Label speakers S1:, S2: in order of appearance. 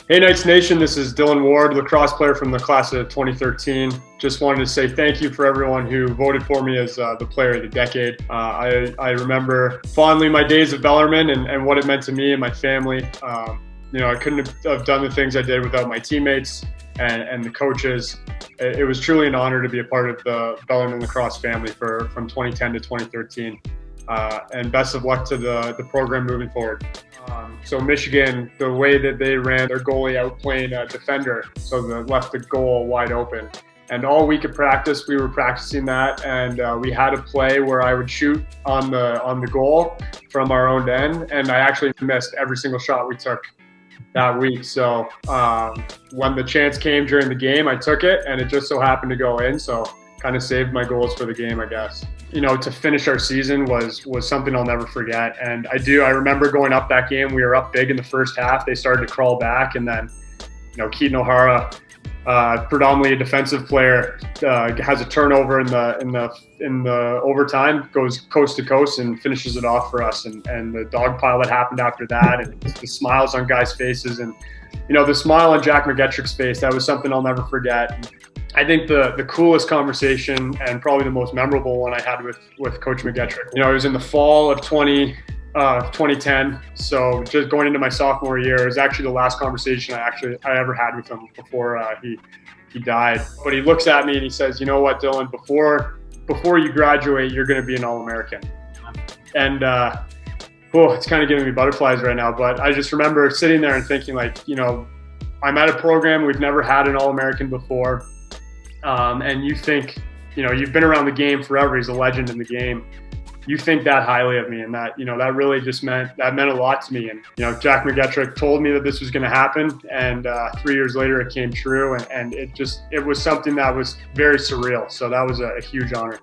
S1: Hey Knights Nation, this is Dillon Ward, lacrosse player from the class of 2013. Just wanted to say thank you for everyone who voted for me as the player of the decade. I remember fondly my days of Bellarmine and what it meant to me and my family. I couldn't have done the things I did without my teammates and the coaches. It was truly an honor to be a part of the Bellarmine lacrosse family from 2010 to 2013. And best of luck to the program moving forward. So Michigan, the way that they ran their goalie outplaying a defender, so they left the goal wide open. And all week of practice, we were practicing that, and we had a play where I would shoot on the goal from our own end, and I actually missed every single shot we took that week. So when the chance came during the game, I took it, and it just so happened to go in. So kind of saved my goals for the game, I guess. To finish our season was something I'll never forget. And I remember going up that game, we were up big in the first half. They started to crawl back, and then, Keaton O'Hara, predominantly a defensive player, has a turnover in the overtime, goes coast to coast and finishes it off for us. And the dog pile that happened after that, and the smiles on guys' faces, and the smile on Jack McGettrick's face, that was something I'll never forget. I think the coolest conversation and probably the most memorable one I had with Coach McGettrick, it was in the fall of 2010. So just going into my sophomore year, it was actually the last conversation I ever had with him before he died. But he looks at me and he says, "You know what, Dillon, before you graduate, you're going to be an All-American." And it's kind of giving me butterflies right now. But I just remember sitting there and thinking, I'm at a program, we've never had an All-American before. And you think, you've been around the game forever. He's a legend in the game. You think that highly of me, and that, that really just meant a lot to me. And, Jack McGettrick told me that this was going to happen. And 3 years later, it came true. And it was something that was very surreal. So that was a huge honor.